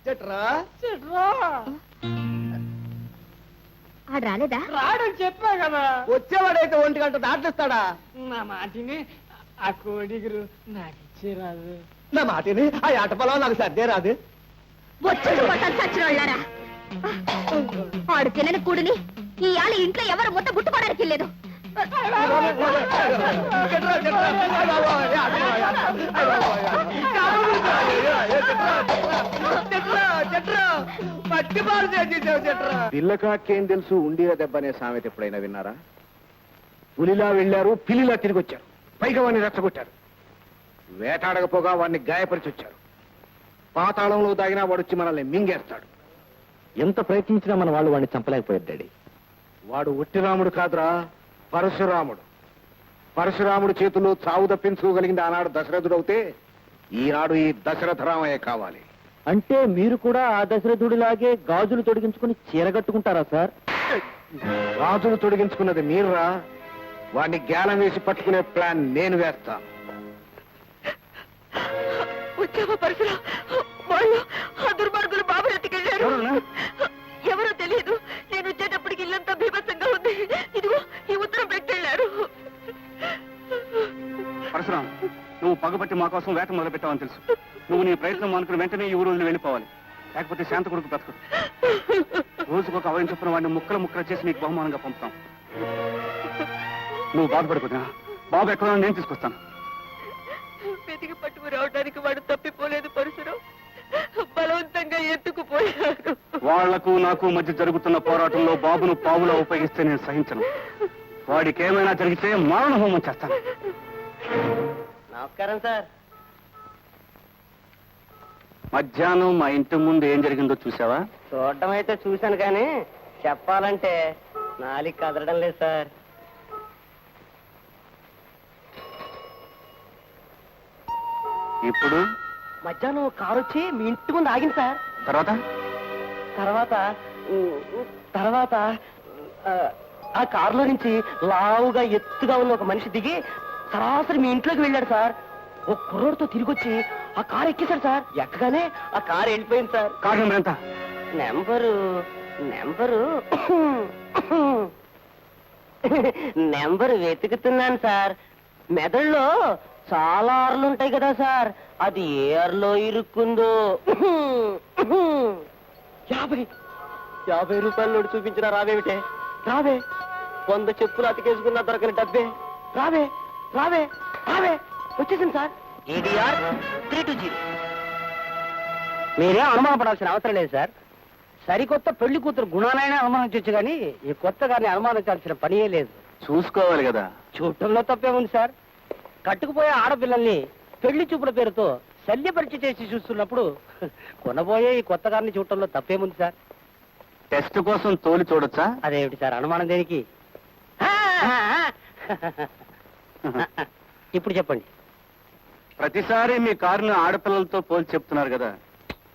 చెట్రా ఆడు రాలేదా? రాడని చెప్పా కదా. వచ్చేవాడైతే 1 గంట దాటిస్తాడా? నా మాటిని ఆ కోడిగురు నాకు ఇచ్చేరాదు. నా మాటిని ఆ ఆట పొలం నాకు సర్దే రాదు. వచ్చి చచ్చిన వాళ్ళారా? ఆడు తినని కూడిని ఈ ఆళ్ళ ఇంట్లో ఎవరు ముద్ద గుట్టుకోవడానికి లేదు. పిల్లకాకేం తెలుసు ఉండీల దెబ్బ అనే సామెత ఎప్పుడైనా విన్నారా? పులిలా వెళ్ళారు, పిల్లిలా తిరిగి వచ్చారు, పైగా వాడిని రెచ్చగొట్టారు. వేటాడకపోగా వాడిని గాయపరిచి వచ్చారు. పాతాళంలో దాగినా వాడు వచ్చి మనల్ని మింగేస్తాడు. ఎంత ప్రయత్నించినా మన వాళ్ళు వాడిని చంపలేకపోయారు డాడీ. వాడు ఒట్టిరాముడు కాదురా, పరశురాముడు. పరశురాముడు చేతుల్లో చావు తప్పించుకోగలిగింది ఆనాడు దశరథుడవుతే ఈనాడు ఈ దశరథరామయ్య కావాలి. అంటే మీరు కూడా ఆ దశరథుడిలాగే గాజులు తొడిగించుకుని చీరగట్టుకుంటారా సార్? రాజును తొడిగించుకున్నది మీరురా. వాడిని గ్యాలం వేసి పట్టుకునే ప్లాన్ నేను వేస్తా. వచ్చావా పరశురా? వాళ్ళు ఆ దుర్మార్గులు బాబు ఎత్తుకెళ్ళారు. ఎవరో తెలియదు. నేను వచ్చేటప్పటికి ఇల్లంతా బీభత్సంగా ఉంది. ఇదిగో ఈ ఉత్తరం పెట్టెళ్ళారు. పరశురాం, నువ్వు పగబట్టి మా కోసం వేట మొదలు పెట్టావని తెలుసు. నువ్వు నీ ప్రయత్నం అనుకుని వెంటనే ఈ ఊరు వెళ్ళిపోవాలి. లేకపోతే శాంత కొడుకు బ్రతకడు. రోజుకొక అవయం చొప్పున వాడిని ముక్కలు ముక్కలు చేసి నీకు బహుమానంగా పంపుతాం. నువ్వు బాధపడిపోతున్నా. బాబు ఎక్కడ నేను తీసుకొస్తాను. వెతికి పట్టుకు రావడానికి వాడు తప్పిపోలేదు పరశురాం. బలవంతంగా ఎత్తుకుపోయారు. వాళ్లకు నాకు మధ్య జరుగుతున్న పోరాటంలో బాబును పావులా ఉపయోగిస్తే నేను సహించను. వాడికి ఏమైనా జరిగితే మారణ హోమం చేస్తాను. నమస్కారం సార్. మధ్యాహ్నం మా ఇంటి ముందు ఏం జరిగిందో చూసావా? చూడటం అయితే చూశాను కానీ చెప్పాలంటే నాలిక కదలడం లేదు సార్. ఇప్పుడు మధ్యాహ్నం కారు వచ్చి మీ ఇంటి ముందు ఆగింది సార్. తర్వాత తర్వాత తర్వాత ఆ కారులో నుంచి లావుగా ఎత్తుగా ఉన్న ఒక మనిషి దిగి సరాసరి మీ ఇంట్లోకి వెళ్ళాడు సార్. ఒక కుర్రోడితో తిరిగి వచ్చి ఆ కారు ఎక్కేశాడు సార్. ఎక్కగానే ఆ కారు వెళ్ళిపోయింది సార్. కారు నెంబర్ ఎంత? నెంబరు వెతుకుతున్నాను సార్. మెదడులో చాలా ఆర్లు ఉంటాయి కదా సార్. అది ఏ ఆర్లో ఇరుక్కుందో. 50 రూపాయల నోటు చూపించినా రావేమిటే? రావే. 100 చెప్పులు అతికేసుకున్నా దొరకని డబ్బే. రావే రావే రావే. వచ్చేసింది సార్. ADR 320. మీరేం అనుమానపడాల్సిన అవసరం లేదు సార్. సరికొత్త పెళ్లి కూతురు గుణాలైనా అనుమానించవచ్చు కానీ ఈ కొత్త గారిని అనుమానించాల్సిన పనియే లేదు. చూసుకోవాలి కదా. చూడటంలో తప్పేముంది సార్? కట్టుకుపోయే ఆడపిల్లల్ని పెళ్లి చూపుల పేరుతో శల్యపరీక్ష చేసి చూస్తున్నప్పుడు కొనబోయే ఈ కొత్త గారిని చూడటంలో తప్పేముంది సార్? టెస్ట్ కోసం తోలి చూడొచ్చా? అదేమిటి సార్ అనుమానం దేనికి? ఇప్పుడు చెప్పండి. ప్రతిసారి మీ కారును ఆడపిల్లలతో పోల్చి చెప్తున్నారు కదా.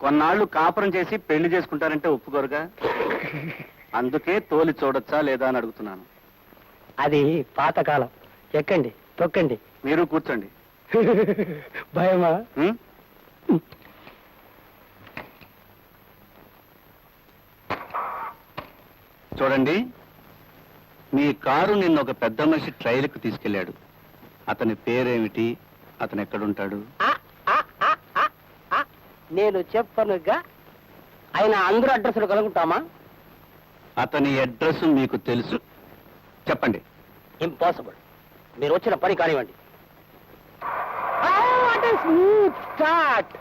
కొన్నాళ్లు కాపురం చేసి పెళ్లి చేసుకుంటారంటే ఒప్పుకోరుగా. అందుకే తోలి చూడొచ్చా లేదా అని అడుగుతున్నాను. అది పాతకాలం. ఎక్కండి, తొక్కండి. మీరు కూర్చోండి. భయమా? చూడండి, మీ కారు నిన్న ఒక పెద్ద మనిషి ట్రైల్కి తీసుకెళ్లాడు. అతని పేరేమిటి? అతను ఎక్కడుంటాడు? నేను చెప్పనుగా. ఆయన అందరూ అడ్రస్లు కనుక్కుంటామా? అతని అడ్రస్ మీకు తెలుసు. చెప్పండి. ఇంపాసిబుల్. మీరు వచ్చిన పని కానివ్వండి. స్టార్ట్.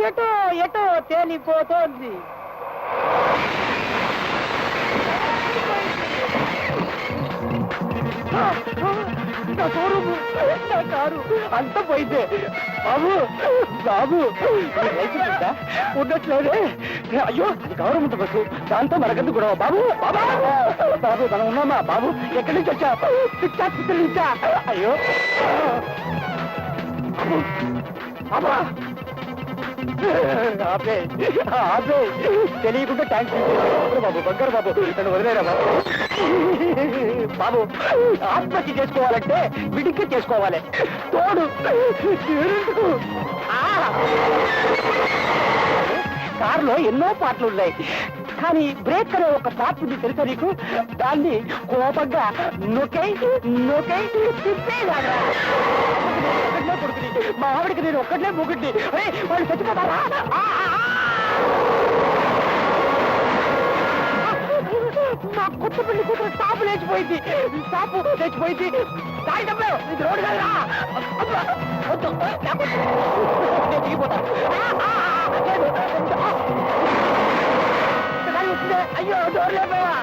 ఎటో ఎటో తేలిపోతోంది. నా కారు అంత పోయిందే. బాబు బాబు ఉండట్లేదే. అయ్యో, అది గవర్నమెంట్ బస్సు. దాంతో మనకెందుకు గొడవ? బాబు బాబా బాబు మనం ఉన్నామా? బాబు ఎక్కడి నుంచి వచ్చా? పిచ్చా. అయ్యో బాబా, ఆపే ఆపే. తెలియకుండా ట్యాంక్ బాబు. బంగారు బాబు, నన్ను వదిలేరా బాబు. బాబు, ఆత్మహత్య చేసుకోవాలంటే విడిగా చేసుకోవాలి. తోడు కారులో ఎన్నో పాటలు ఉన్నాయి, కానీ బ్రేక్ అనే ఒక పార్ట్ ఉంది తెలుసా నీకు? దాన్ని కోపంగా నొకై నొకై తిప్పేదారా. ఒక్కడే కొడుకుని, మా ఆవిడకి నేను ఒక్కడే మొగుడిని. వాళ్ళు చచ్చిపోతారా? నా కొత్త పెళ్లి కూతురు టాపు లేచిపోయింది, టాపు లేచిపోయింది. దారి తప్ప ఇది రోడ్డు కదరా. వద్దు, లేకపోతే నేను దిగిపోతాను. లేదు. దారి వచ్చిందే. అయ్యో డోర్ లేకపోయా.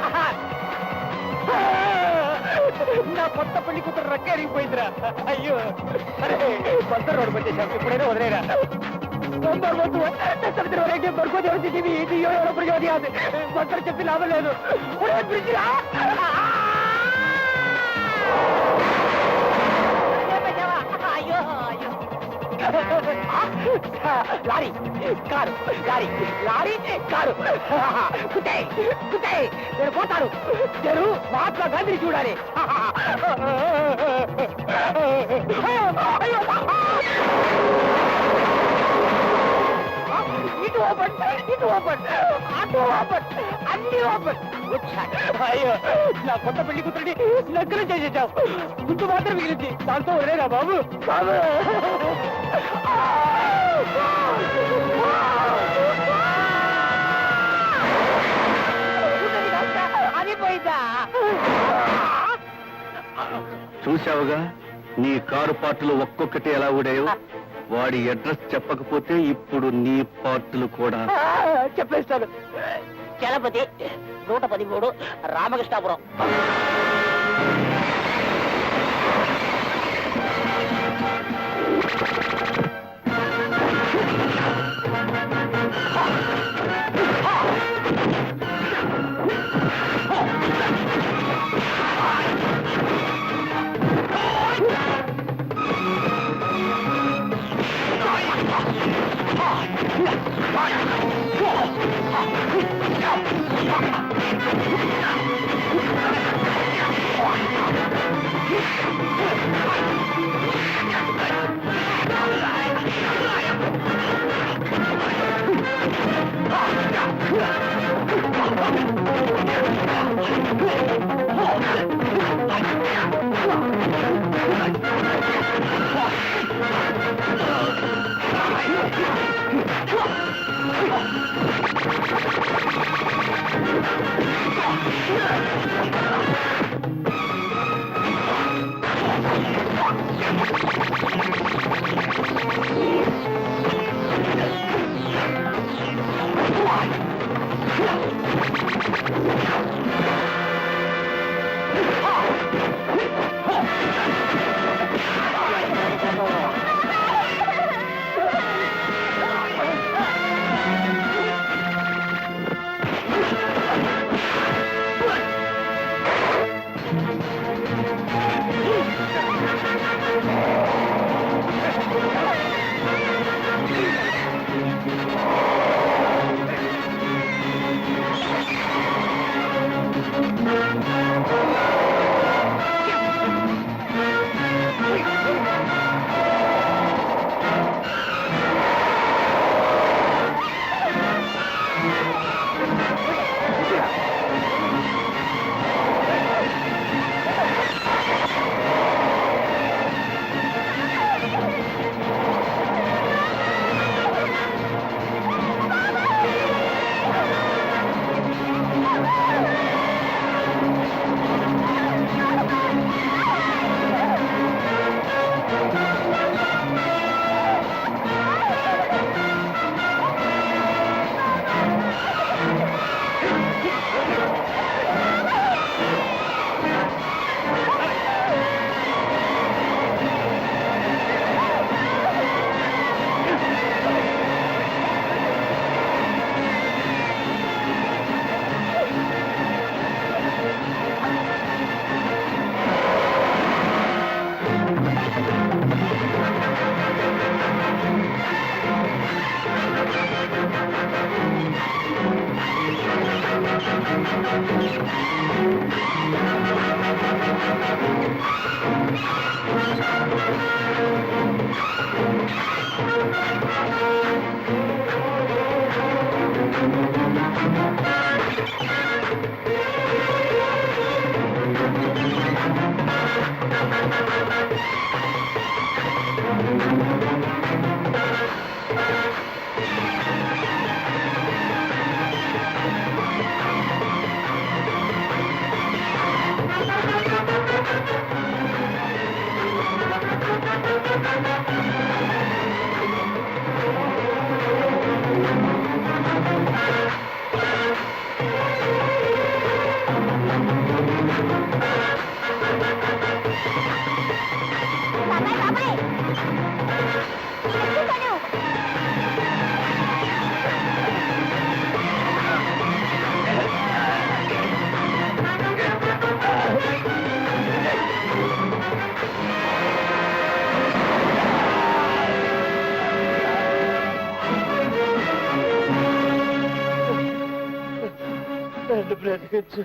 నా కొత్త పెళ్లి కూతురు రక్కేరిగిపోయిందిరా. అయ్యో అరే కొత్త రోడ్డు పెట్టేశాం, ఇప్పుడైనా వదిలేరా. చెప్పి లాభం లేదు. Lorry car, lorry lorry car. కుట్టాయి కుట్టాయి, నేను పోతాను. నేను మహాత్మా గాంధీని చూడాలి. ఇటు ఓపెన్, ఇటు ఓపెన్, అటు ఓపెన్, అన్ని ఓపెన్. వచ్చాడు. అయ్యో నా కొత్త పెళ్లి కూతురిని నగ్గరం చేసేసావు. ముందు మాత్రం మిగిలింది, దాంతో వదిలేరా బాబు. బాబు అది పోయిందా? చూశావుగా నీ కారు పార్టులు ఒక్కొక్కటి ఎలా ఊడాయో. వాడి అడ్రస్ చెప్పకపోతే ఇప్పుడు నీ పార్టులు కూడా. చెప్పేస్తాను. చలపతి 113 రామకృష్ణాపురం.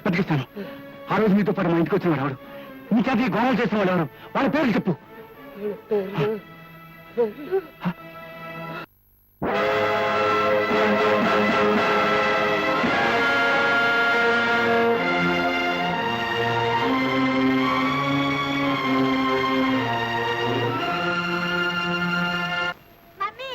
బతికిస్తాను. ఆ రోజు మీతో పాటు మా ఇంటికి వచ్చిన వాడు ఎవరు? మీ చేత ఈ గోడలు చేసిన వాడు ఎవరు? వాళ్ళ పేర్లు చెప్పు. బాబు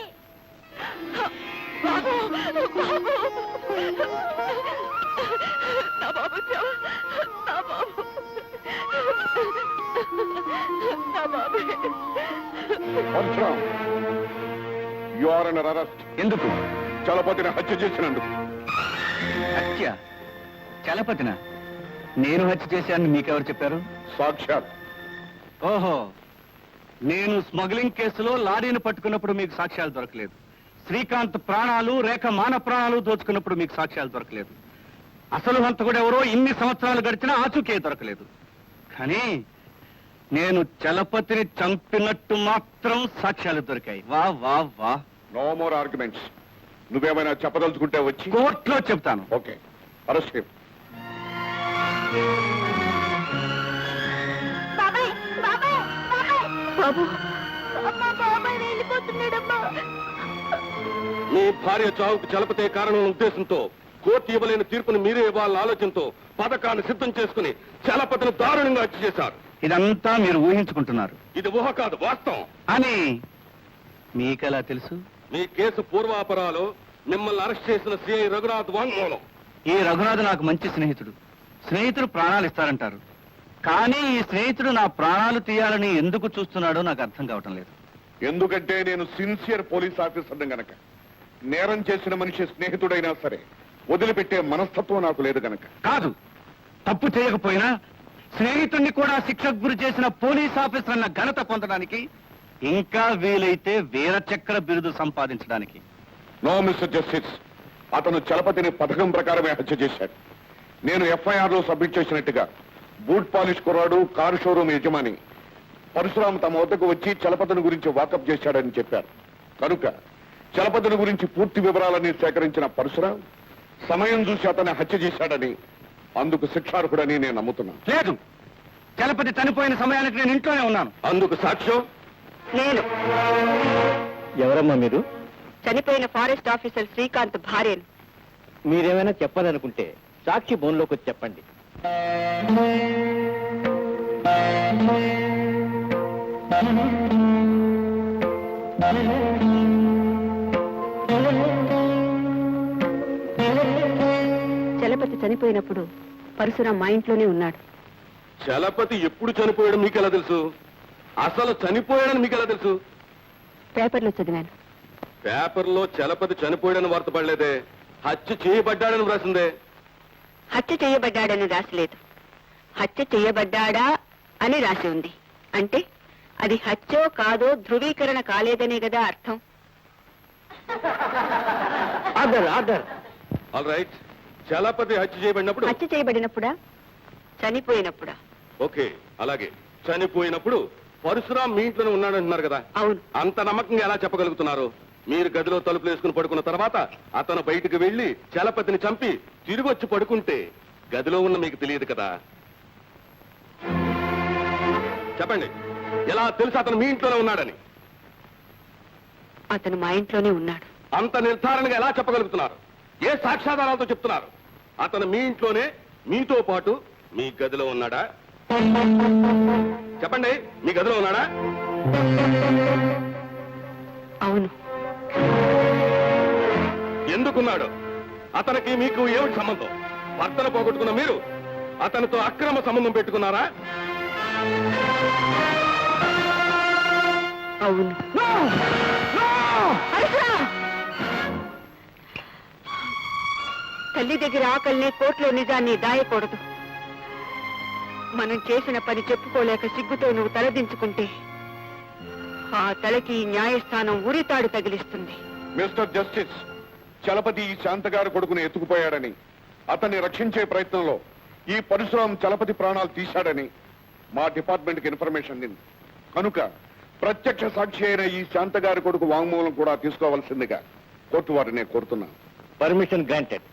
నా బాబు వచ్చావా? నా బాబు నా బాబే. You are under arrest. ఎందుకు? చలపతిని హత్య చేసినందుకు. హత్య? చలపతినా? నేను హత్య చేశానని మీకెవరు చెప్పారు? సాక్షాత్. ఓహో, నేను స్మగ్లింగ్ కేసులో లారీని పట్టుకున్నప్పుడు మీకు సాక్ష్యాలు దొరకలేదు. శ్రీకాంత్ ప్రాణాలు, రేఖ మాన ప్రాణాలు దోచుకున్నప్పుడు మీకు సాక్ష్యాలు దొరకలేదు. అసలు హంతకుడు ఎవరో ఇన్ని సంవత్సరాలు గడిచినా ఆచూకే దొరకలేదు. కానీ నేను చలపతిని చంపినట్టు మాత్రం సాక్ష్యాలు దొరికాయి. వా వా వా. No more arguments. నువ్వేమైనా చెప్పదలుచుకుంటే వచ్చి కోర్టులో చెప్తాను. Okay, arrest him. బాబాయ్ బాబాయ్ బాబాయ్ బాబు అమ్మా, బాబాయ్ వెళ్ళిపోతున్నాడమ్మా. మీ భార్య చావుకు చలపతే కారణం ఉద్దేశంతో కోర్టు ఇవ్వలేని తీర్పును మీరే ఇవ్వాలన్న ఆలోచనతో పథకాన్ని సిద్ధం చేసుకుని చలపతిని దారుణంగా హత్య చేశారు. ఇదంతా మీరు ఊహించుకుంటున్నారు ఇది ఊహ కాదు, వాస్తవం. అని మీకెలా తెలుసు? మీ కేసు పూర్వాపరాలు మిమ్మల్ని అరెస్ట్ చేసిన సిఐ రఘునాథ్ వాంగ్మూలం. ఈ రఘునాథ్ నాకు మంచి స్నేహితుడు. స్నేహితుడు ప్రాణాలు ఇస్తారంటారు. కానీ ఈ స్నేహితుడు నా ప్రాణాలు తీయాలని ఎందుకు చూస్తున్నాడో నాకు అర్థం కావటం లేదు. ఎందుకంటే నేను సిన్సియర్ పోలీస్ ఆఫీసర్ని గనక. నేరం చేసిన మనిషి స్నేహితుడైనా సరే వదిలిపెట్టే మనస్తత్వం నాకు లేదు గనక. కాదు, తప్పు చేయకపోయినా స్నేహితుడిని కూడా శిక్షకు గురి చేసిన పోలీస్ ఆఫీసర్ అన్న ఘనత పొందడానికి, ఇంకా వీలైతే వీర చక్ర బిరుదు సంపాదించడానికి. నో మిస్టర్ జస్టిస్, అతను చలపతిని పథకం ప్రకారమే హత్య చేశాడు. నేను ఎఫ్ఐఆర్ లో సబ్మిట్ చేసినట్టుగా బూట్ పాలిష్ కుర్రాడు, కారు షోరూమ్ యజమాని పరశురామ్ తమ వద్దకు వచ్చి చలపతిని గురించి వాకప్ చేశాడని చెప్పారు. కనుక చలపతిని గురించి పూర్తి వివరాలన్నీ సేకరించిన పరశురామ్ సమయం చూసి అతన్ని హత్య చేశాడని, అందుకు శిక్షార్హుడని నేను నమ్ముతున్నాను. లేదు, చలపతి చనిపోయిన సమయానికి నేను ఇంట్లోనే ఉన్నాను. అందుకు సాక్ష్యం నేను ఎవరమ్మా మీరు? చనిపోయిన ఫారెస్ట్ ఆఫీసర్ శ్రీకాంత్ భార్యను. మీరేమైనా చెప్పాలనుకుంటే సాక్షి బోన్లోకి వచ్చి చెప్పండి. చలపతి చనిపోయినప్పుడు పరశురాం మా ఇంట్లోనే ఉన్నాడు. చలపతి ఎప్పుడు చనిపోయాడు మీకెలా తెలుసు? అసలు చనిపోయాడని మీకెలా తెలుసు? పేపర్లో చదివాను. పేపర్లో చలపతి చనిపోయాడని వార్త పడలేదే, హత్య చేయబడ్డాడని వ్రాసిందే. హత్య చేయబడ్డాడని రాసలేదు, హత్య చేయబడ్డాడా అని రాసి ఉంది. అంటే అది హత్యో కాదో ధృవీకరణ కాలేదనే కదా అర్థం. Order order. All right, Chalapathi హత్య చేయబడినప్పుడు హత్య చేయబడినప్పుడా, చనిపోయినప్పుడా? ఓకే, అలాగే చనిపోయినప్పుడు పరశురాం మీ ఇంట్లోనే ఉన్నాడంటున్నారు కదా. అవును. అంత నమ్మకంగా ఎలా చెప్పగలుగుతున్నారు? మీరు గదిలో తలుపులు వేసుకుని పడుకున్న తర్వాత అతను బయటకు వెళ్లి చలపతిని చంపి తిరిగి వచ్చి పడుకుంటే గదిలో ఉన్న మీకు తెలియదు కదా. చెప్పండి, ఎలా తెలుసు అతను మీ ఇంట్లోనే ఉన్నాడని? అతను మా ఇంట్లోనే ఉన్నాడు. అంత నిర్ధారణగా ఎలా చెప్పగలుగుతున్నారు? ఏ సాక్ష్యాధారాలతో చెప్తున్నారు? అతను మీ ఇంట్లోనే మీతో పాటు మీ గదిలో ఉన్నాడా? చెప్పండి, మీ గదిలో ఉన్నాడా? అవును. ఎందుకున్నాడు? అతనికి మీకు ఏమిటి సంబంధం? భర్తను పోగొట్టుకున్న మీరు అతనితో అక్రమ సంబంధం పెట్టుకున్నారా? అవును. తల్లి దగ్గర ఆకలిని కోర్టులో నిజాన్ని దాయకూడదు. మనం చేసిన పని చెప్పుకోలేక సిగ్గుతో నువ్వు తలదించుకుంటే ఆ తలకి న్యాయస్థానం ఉరితాడు తగిలిస్తుంది. మిస్టర్ జస్టిస్, చలపతి ఈ శాంతగారి కొడుకుని ఎత్తుకుపోయాడని, అతన్ని రక్షించే ప్రయత్నంలో ఈ పరశురాం చలపతి ప్రాణాలు తీశాడని మా డిపార్ట్మెంట్ కి ఇన్ఫర్మేషన్ అందింది. కనుక ప్రత్యక్ష సాక్షి అయిన ఈ శాంతగారి కొడుకు వాంగ్మూలం కూడా తీసుకోవాల్సిందిగా కోర్టు వారిని కోరుతున్నాను. Permission granted.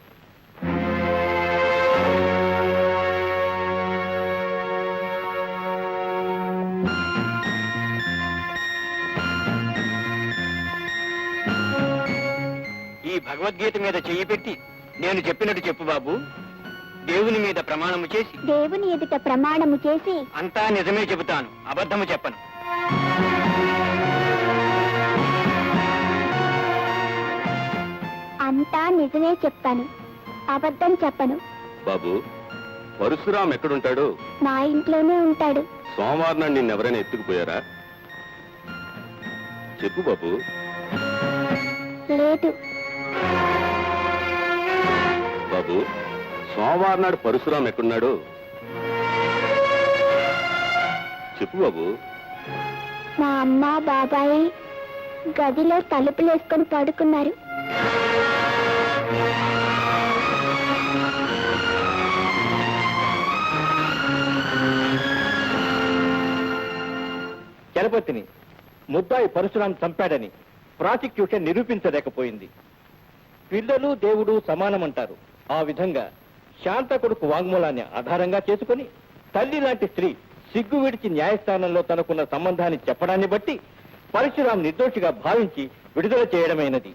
ఈ భగవద్గీత మీద చెయ్యి పెట్టి నేను చెప్పినట్టు చెప్పు బాబు. దేవుని మీద ప్రమాణము చేసి, దేవుని ఎదుట ప్రమాణము చేసి అంతా నిజమే చెబుతాను, అబద్ధము చెప్పను. అంతా నిజమే చెప్తాను, అబద్ధం చెప్పను. బాబు, పరశురాం ఎక్కడుంటాడు? మా ఇంట్లోనే ఉంటాడు. సోమవారం నాడు నిన్నెవరైనా ఎత్తుకుపోయారా? చెప్పు బాబు. లేదు. బాబు, సోమవారం నాడు పరశురాం ఎక్కడున్నాడు? చెప్పు బాబు. మా అమ్మ బాబాయి గదిలో తలుపులేసుకొని పడుకున్నారు. చలపతిని ముద్దాయి పరశురాం చంపాడని ప్రాసిక్యూషన్ నిరూపించలేకపోయింది. పిల్లలు దేవుడు సమానమంటారు. ఆ విధంగా శాంత కొడుకు వాంగ్మూలాన్ని ఆధారంగా చేసుకుని తల్లి లాంటి స్త్రీ సిగ్గు విడిచి న్యాయస్థానంలో తనకున్న సంబంధాన్ని చెప్పడాన్ని బట్టి పరశురాం నిర్దోషిగా భావించి విడుదల చేయడమైనది.